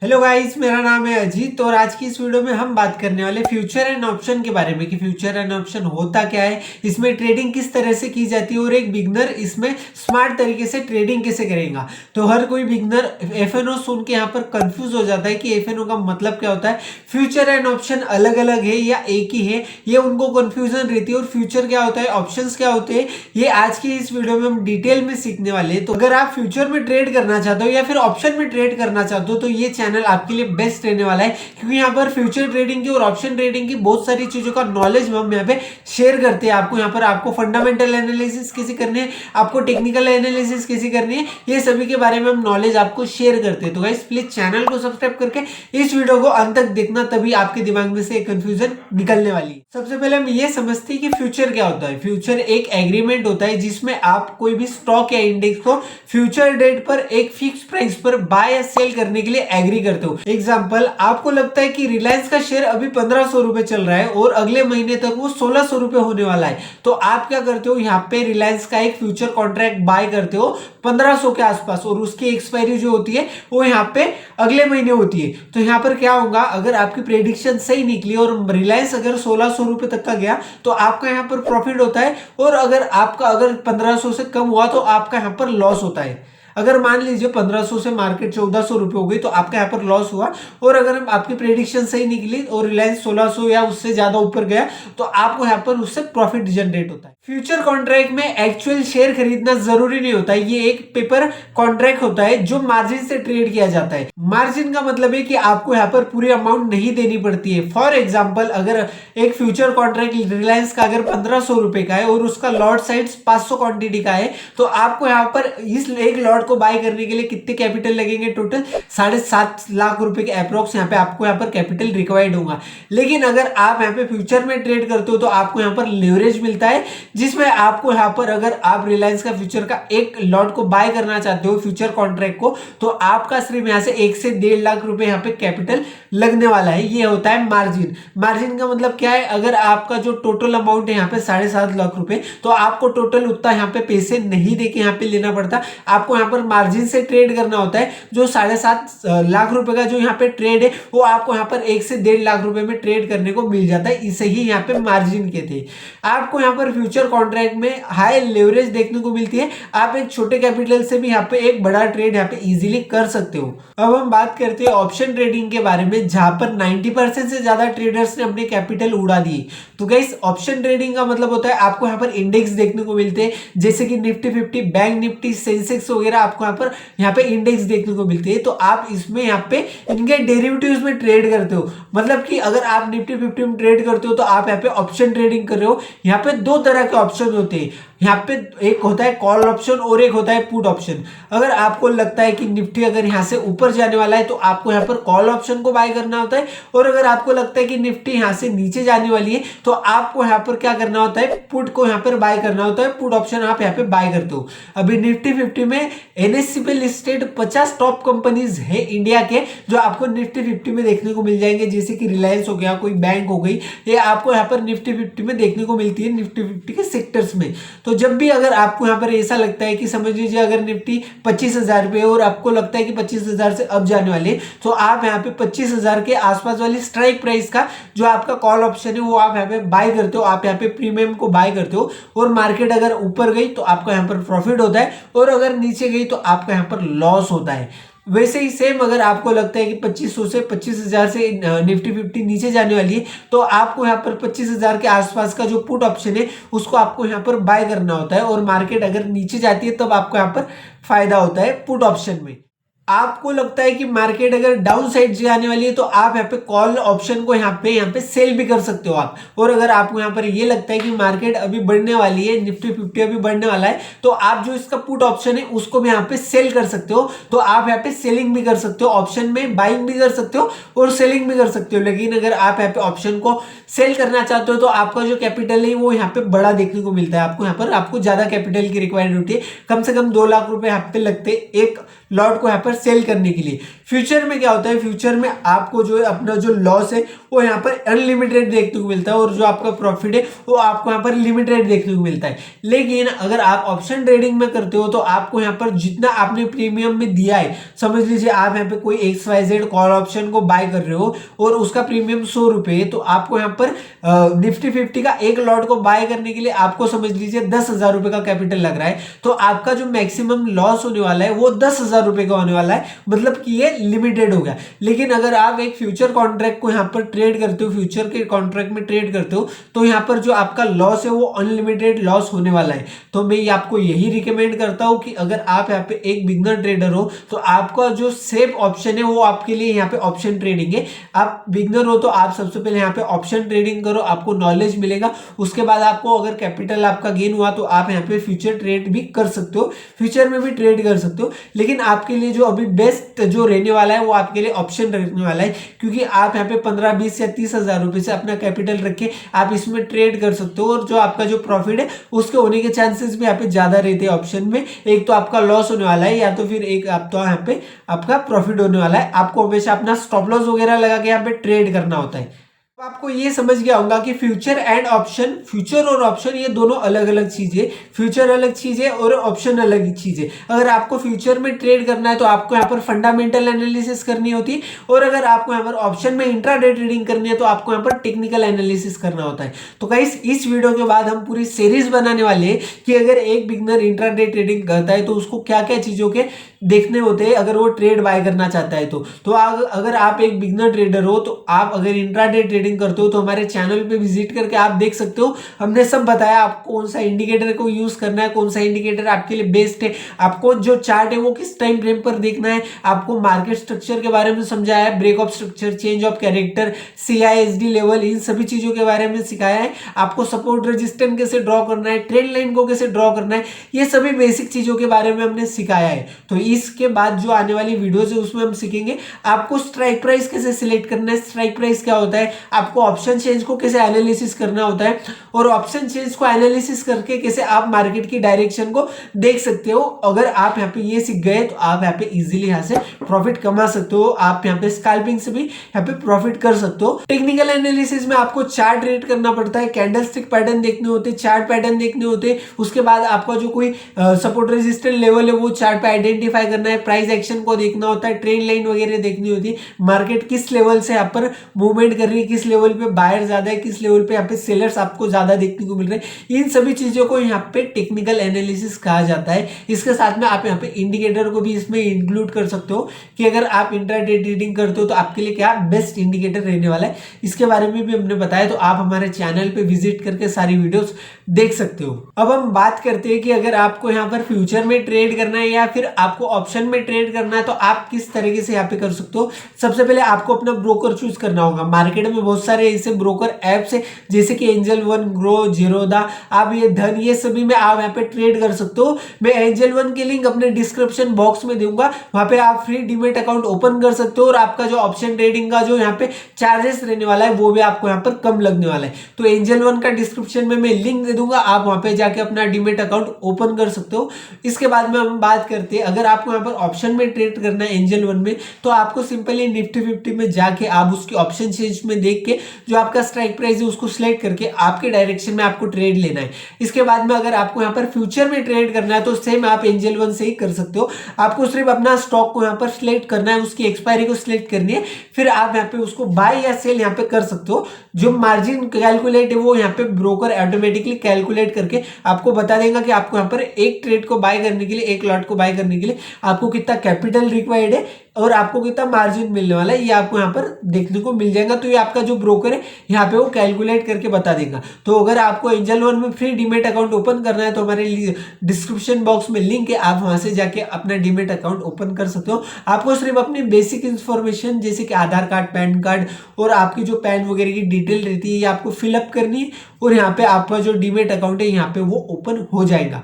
Hello guys, मेरा नाम है अजीत और आज की इस वीडियो में हम बात करने वाले फ्यूचर एंड ऑप्शन के बारे में कि फ्यूचर एंड ऑप्शन होता क्या है, इसमें ट्रेडिंग किस तरह से की जाती है और एक बिगनर इसमें स्मार्ट तरीके से ट्रेडिंग कैसे करेगा। तो हर कोई बिगनर एफएनओ सुन के यहाँ पर कंफ्यूज हो जाता है कि एफएनओ का मतलब क्या होता है, फ्यूचर एंड ऑप्शन अलग अलग है या एक ही है, ये उनको कंफ्यूजन रहती है। और फ्यूचर क्या होता है, ऑप्शंस क्या होते हैं, ये आज की इस वीडियो में हम डिटेल में सीखने वाले हैं। तो अगर आप फ्यूचर में ट्रेड करना चाहते हो या फिर ऑप्शन में ट्रेड करना चाहते हो तो ये चैनल आपके लिए बेस्ट रहने वाला है, क्योंकि यहाँ पर फ्यूचर ट्रेडिंग की और ऑप्शन ट्रेडिंग की बहुत सारी चीजों का नॉलेज हम यहाँ पे शेयर करते हैं आपको। यहाँ पर आपको फंडामेंटल एनालिसिस कैसे करनी है, आपको टेक्निकल एनालिसिस कैसे करनी है, ये सभी के बारे में हम नॉलेज आपको शेयर करते हैं। तो गाइस प्लीज चैनल को सब्सक्राइब करके इस वीडियो को अंत तक देखना, तभी आपके दिमाग में से कंफ्यूजन निकलने वाली है। सबसे पहले हम ये समझते हैं कि फ्यूचर क्या होता है। फ्यूचर एक एग्रीमेंट होता है जिसमें आप कोई भी स्टॉक या इंडेक्स को फ्यूचर डेट पर एक फिक्स प्राइस पर बाय या सेल करने के लिए एग्री करते हो। एग्जांपल, आपको लगता है कि रिलायंस का शेयर अभी 1500 रुपए चल रहा है और अगले महीने तक वो 1600 रुपए होने वाला है, तो आप क्या करते हो, यहाँ पे रिलायंस का एक फ्यूचर कॉन्ट्रैक्ट बाय करते हो 1500 के आसपास और उसकी एक्सपायरी जो होती है वो यहाँ पे अगले महीने होती है। तो यहाँ पर क्या होगा, अगर आपकी प्रेडिक्शन सही निकली और रिलायंस अगर 1600 रुपए तक का गया तो आपका यहाँ पर प्रॉफिट होता है, और अगर 1500 से कम हुआ तो आपका यहाँ पर लॉस होता है। अगर मान लीजिए 1500 से मार्केट 1400 रुपए हो गई तो आपका यहाँ पर लॉस हुआ, और अगर आपकी प्रेडिक्शन सही निकली और रिलायंस 1600 या उससे ज्यादा ऊपर गया तो आपको यहाँ पर उससे प्रॉफिट जनरेट होता है। फ्यूचर कॉन्ट्रैक्ट में एक्चुअल शेयर खरीदना जरूरी नहीं होता है, ये एक पेपर कॉन्ट्रैक्ट होता है जो मार्जिन से ट्रेड किया जाता है। मार्जिन का मतलब है कि आपको यहाँ पर पूरी अमाउंट नहीं देनी पड़ती है। फॉर एग्जाम्पल, अगर एक फ्यूचर कॉन्ट्रैक्ट रिलायंस का अगर 1500 रुपए का है और उसका लॉट साइज 500 क्वांटिटी का है, तो आपको यहाँ पर इस एक लॉट को बाय करने के लिए कितने कैपिटल लगेंगे, टोटल 7.5 लाख रुपए के अप्रोक्स यहाँ पे आपको यहाँ पर कैपिटल रिक्वायर्ड होगा। लेकिन अगर आप यहाँ पे फ्यूचर में ट्रेड करते हो तो आपको यहाँ पर लेवरेज मिलता है, जिसमें आपको यहाँ पर अगर आप रिलायंस का फ्यूचर का एक लॉट को बाय करना चाहते हो फ्यूचर कॉन्ट्रैक्ट को, तो आपका सिर्फ यहाँ से 1 से 1.5 लाख रुपए यहाँ पे कैपिटल लगने वाला है। ये होता है मार्जिन। मार्जिन का मतलब क्या है, अगर आपका जो टोटल अमाउंट है यहाँ पे 7.5 लाख रुपए, तो आपको टोटल उतना यहाँ पे पैसे नहीं देके यहाँ पे लेना पड़ता, आपको यहाँ पर मार्जिन से ट्रेड करना होता है। जो 7.5 लाख रुपए का जो यहाँ पे ट्रेड है वो आपको यहाँ पर 1 से 1.5 लाख रुपए में ट्रेड करने को मिल जाता है, इसे ही यहाँ पे मार्जिन कहते हैं। आपको यहाँ पर फ्यूचर कॉन्ट्रैक्ट में हाई लेवरेज देखने को मिलती है, आप एक छोटे कैपिटल से भी यहाँ पे एक बड़ा ट्रेड यहाँ पे इजीली कर सकते हो। अब हम बात करते हैं ऑप्शन ट्रेडिंग के बारे में, जहां पर 90% से ज्यादा ट्रेडर्स ने अपने कैपिटल उड़ा दिए। तो गाइस ऑप्शन ट्रेडिंग का मतलब होता है आपको यहाँ पर इंडेक्स देखने को मिलते हैं, जैसे कि निफ्टी 50, बैंक निफ्टी, सेंसेक्स वगैरह आपको यहाँ पे इंडेक्स देखने को मिलते हैं। तो आप इसमें यहाँ पे इनके डेरिवेटिव्स में ट्रेड करते हो, मतलब कि अगर आप निफ्टी 50 में ट्रेड करते हो तो आप यहाँ पे ऑप्शन ट्रेडिंग कर रहे हो। यहाँ पे दो तरह के ऑप्शन होते हैं, यहाँ पे एक होता है कॉल ऑप्शन और एक होता है पुट ऑप्शन। अगर आपको लगता है कि निफ्टी अगर यहाँ से ऊपर जाने वाला है तो आपको यहाँ पर कॉल ऑप्शन को बाय करना होता है, और अगर आपको लगता है कि निफ्टी यहाँ से नीचे जाने वाली है तो आपको यहाँ पर क्या करना होता है, पुट को यहाँ पर बाय करना होता है। पुट ऑप्शन आप यहाँ पे बाय करते हो। अभी निफ्टी 50 में एनएससी पे लिस्टेड 50 टॉप कंपनीज है इंडिया के, जो आपको निफ्टी 50 में देखने को मिल जाएंगे, जैसे कि रिलायंस हो गया, कोई बैंक हो गई, ये आपको यहाँ पर निफ्टी 50 में देखने को मिलती है, निफ्टी 50 के सेक्टर्स में। तो जब भी अगर आपको यहाँ पर ऐसा लगता है कि समझ लीजिए अगर निफ्टी 25,000 पे और आपको लगता है कि 25,000 से अब जाने वाले, तो आप यहाँ पे 25,000 के आसपास वाली स्ट्राइक प्राइस का जो आपका कॉल ऑप्शन है वो आप यहाँ पे बाय करते हो, आप यहाँ पे प्रीमियम को बाय करते हो। और मार्केट अगर ऊपर गई तो आपका यहाँ पर प्रॉफिट होता है, और अगर नीचे गई तो आपका यहाँ पर लॉस होता है। वैसे ही सेम अगर आपको लगता है कि 2500 से 25,000 से निफ्टी 50 नीचे जाने वाली है, तो आपको यहाँ पर 25,000 के आसपास का जो पुट ऑप्शन है उसको आपको यहाँ पर बाय करना होता है, और मार्केट अगर नीचे जाती है तब आपको यहाँ पर फायदा होता है पुट ऑप्शन में। आपको लगता है कि मार्केट अगर डाउन साइड जाने वाली है तो आप यहाँ पे कॉल ऑप्शन को यहाँ पे सेल भी कर सकते हो आप। और अगर आपको यहाँ पर ये लगता है कि मार्केट अभी बढ़ने वाली है, निफ्टी 50 अभी बढ़ने वाला है, तो आप जो इसका पुट ऑप्शन है उसको भी यहाँ पे सेल कर सकते हो। तो आप यहाँ पे सेलिंग भी कर सकते हो, ऑप्शन में बाइंग भी कर सकते हो और सेलिंग भी कर सकते हो। लेकिन अगर आप यहाँ पे ऑप्शन को सेल करना चाहते हो तो आपका जो कैपिटल है वो यहाँ पे बड़ा देखने को मिलता है, आपको यहाँ पर आपको ज्यादा कैपिटल की रिक्वायर्ड होती है, कम से कम 2 लाख रुपए यहाँ पे लगते एक लॉट को यहाँ पर सेल करने के लिए। फ्यूचर में क्या होता है, फ्यूचर में आपको जो है अपना जो लॉस है वो यहाँ पर अनलिमिटेड देखने को मिलता है और जो आपका प्रॉफिट है वो आपको यहाँ पर लिमिटेड देखने को मिलता है। लेकिन अगर आप ऑप्शन ट्रेडिंग में करते हो तो आपको यहाँ पर जितना आपने प्रीमियम में दिया है, समझ लीजिए आप यहाँ पे कोई XYZ कॉल ऑप्शन को बाय कर रहे हो और उसका प्रीमियम 100 रुपए है, तो आपको यहाँ पर निफ्टी 50 का एक लॉट को बाय करने के लिए आपको समझ लीजिए 10,000 रुपए का कैपिटल लग रहा है। तो आपका जो मैक्सिमम लॉस होने वाला है वो 10,000 रुपए का होने वाला है, मतलब कि ये लिमिटेड हो गया। लेकिन अगर आप एक फ्यूचर कॉन्ट्रैक्ट को यहाँ पर ट्रेड करते हो, फ्यूचर के कॉन्ट्रैक्ट में ट्रेड करते हो, तो यहाँ पर जो आपका लॉस है वो अनलिमिटेड लॉस होने वाला है। तो मैं आपको यही रिकमेंड करता हूं कि अगर आप यहाँ पे एक बिगनर ट्रेडर हो तो आपका जो सेफ ऑप्शन है वो आपके लिए यहाँ पे ऑप्शन ट्रेडिंग है। आप बिगनर हो तो आप सबसे पहले यहाँ पे ऑप्शन ट्रेडिंग करो, आपको नॉलेज मिलेगा। उसके बाद आपको अगर कैपिटल आपका गेन हुआ तो आप यहाँ पे फ्यूचर ट्रेड भी कर सकते हो, फ्यूचर में भी ट्रेड कर सकते हो। लेकिन आपके लिए जो अभी बेस्ट जो रहने वाला है वो आपके लिए ऑप्शन रहने वाला है, क्योंकि आप यहाँ पे 15, 20 या 30,000 रुपए से अपना कैपिटल रख के आप इसमें ट्रेड कर सकते हो और जो आपका जो प्रॉफिट है उसके होने के चांसेस भी यहाँ पे ज्यादा रहते हैं ऑप्शन में। एक तो आपका लॉस होने वाला है या तो फिर एक आप तो यहाँ पे आपका प्रॉफिट होने वाला है। आपको हमेशा अपना स्टॉप लॉस वगैरह लगा के यहाँ पे ट्रेड करना होता है। तो आपको ये समझ गया होगा कि फ्यूचर एंड ऑप्शन, फ्यूचर और ऑप्शन ये दोनों अलग अलग चीजें, फ्यूचर अलग चीज है और ऑप्शन अलग चीज है। अगर आपको फ्यूचर में ट्रेड करना है तो आपको यहाँ पर फंडामेंटल एनालिसिस करनी होती है और अगर आपको यहाँ पर ऑप्शन में इंट्राडे ट्रेडिंग करनी है तो आपको यहाँ पर टेक्निकल एनालिसिस करना होता है। तो गाइस इस वीडियो के बाद हम पूरी सीरीज बनाने वाले हैं कि अगर एक बिगनर इंट्राडे ट्रेडिंग करता है तो उसको क्या क्या चीजों के देखने होते हैं अगर वो ट्रेड बाय करना चाहता है। तो अगर आप एक बिगनर ट्रेडर हो तो आप अगर इंट्राडे ट्रेडिंग करते हो तो हमारे चैनल पे विजिट करके आप देख सकते हो। हमने सब बताया आपको कौन सा इंडिकेटर को यूज करना है, कौन सा इंडिकेटर आपके लिए बेस्ट है, आपको जो चार्ट है वो किस टाइम फ्रेम पर देखना है, आपको मार्केट स्ट्रक्चर के बारे में समझाया है, break of structure, change of character, CISD level, इन सभी चीजों के बारे में सिखाया है। आपको सपोर्ट रेजिस्टेंस कैसे ड्रॉ करना है, ट्रेंड लाइन को कैसे ड्रॉ करना है, ये सभी बेसिक चीजों के बारे में हमने सिखाया है। तो इसके बाद जो आने वाली वीडियोस है उसमें हम सीखेंगे आपको स्ट्राइक प्राइस कैसे सिलेक्ट करना है, स्ट्राइक प्राइस क्या होता है, आपको ऑप्शन चेंज को कैसे एनालिसिस करना होता है और ऑप्शन चेंज को एनालिसिस करके कैसे आप मार्केट की डायरेक्शन को देख सकते हो। अगर आप यहाँ पे ये सीख गए तो आप यहाँ पे इजीली यहाँ से प्रॉफिट कमा सकते हो। आप यहाँ पे स्कैल्पिंग से भी यहाँ पे प्रॉफिट कर सकते हो। टेक्निकल एनालिसिस में आपको चार्ट रीड करना पड़ता है, कैंडलस्टिक पैटर्न देखने होते हैं, चार्ट पैटर्न देखने होते हैं। उसके बाद आपका जो कोई सपोर्ट रेजिस्टेंस लेवल है वो चार्ट पे आइडेंटिफाई करना है, प्राइस एक्शन को देखना होता है, ट्रेंड लाइन वगैरह देखनी होती है, मार्केट किस लेवल से यहाँ पर मूवमेंट कर रही है, किस लेवल पे बायर ज्यादा है, किस लेवल पे यहाँ पे सेलर्स आपको ज्यादा देखने को मिल रहे हैं। इन सभी चीजों को यहाँ पे टेक्निकल एनालिसिस कहा जाता है। इसके साथ में आप यहाँ पे इंडिकेटर को भी इसमें इंक्लूड कर सकते हो कि अगर आप इंट्राडे ट्रेडिंग करते हो तो आपके लिए क्या बेस्ट इंडिकेटर रहने वाला है, इसके बारे में भी हमने बताया। तो आप हमारे चैनल पे विजिट करके सारी वीडियोस देख सकते हो। अब हम बात करते हैं कि अगर आपको यहाँ पर फ्यूचर में ट्रेड करना है या फिर आपको ऑप्शन में ट्रेड करना है तो आप किस तरीके से यहाँ पे कर सकते हो। सबसे पहले आपको अपना ब्रोकर चूज करना होगा। मार्केट में बहुत सारे ऐसे ब्रोकर ऐप्स है जैसे कि एंजल वन, ग्रो, जीरोधा, आप ये धन, ये सभी में आप यहाँ पे ट्रेड कर सकते हो। मैं एंजल वन की लिंक अपने डिस्क्रिप्शन बॉक्स में दूंगा, वहां पे आप फ्री डीमेट अकाउंट ओपन कर सकते हो और आपका जो ऑप्शन ट्रेडिंग का जो यहाँ पे चार्जेस रहने वाला है वो भी आपको यहाँ पर कम लगने वाला है। तो एंजल वन का डिस्क्रिप्शन में मैं लिंक दे दूंगा, आप वहां पे जाके अपना डीमेट अकाउंट ओपन कर सकते हो। इसके बाद में हम बात करते हैं अगर आपको यहाँ पर ऑप्शन में ट्रेड करना है एंजल वन में तो आपको सिंपली निफ्टी 50 में जाके आप उसकी ऑप्शन चेंज में देख के जो आपका स्ट्राइक प्राइस है उसको सिलेक्ट करके आपके डायरेक्शन में आपको ट्रेड लेना है। इसके बाद में अगर आपको यहाँ पर फ्यूचर में ट्रेड करना है तो सेम आप एंजल वन से ही कर सकते हो। आपको सिर्फ अपना स्टॉक को यहाँ पर सिलेक्ट करना है, उसकी एक्सपायरी को सिलेक्ट करनी है, फिर आप यहाँ पे उसको बाय या सेल यहाँ पे कर सकते हो। जो मार्जिन कैलकुलेट है वो यहाँ पे ब्रोकर ऑटोमेटिकली कैलकुलेट करके आपको बता देगा कि आपको यहाँ पर एक ट्रेड को बाय करने के लिए, एक लॉट को बाय करने के लिए आपको कितना कैपिटल रिक्वायर्ड है और आपको कितना मार्जिन मिलने वाला है, ये आपको यहाँ पर देखने को मिल जाएगा। तो ये आपका जो ब्रोकर है यहाँ पे वो कैलकुलेट करके बता देगा। तो अगर आपको एंजल वन में फ्री डीमेट अकाउंट ओपन करना है तो हमारे डिस्क्रिप्शन बॉक्स में लिंक है, आप वहां से जाके अपना डीमेट अकाउंट ओपन कर सकते हो। आपको सिर्फ अपनी बेसिक इंफॉर्मेशन जैसे कि आधार कार्ड, पैन कार्ड और आपकी जो पैन वगैरह की डिटेल रहती है ये आपको फिलअप करनी है और यहाँ पे आपका जो डीमेट अकाउंट है यहाँ पे वो ओपन हो जाएगा।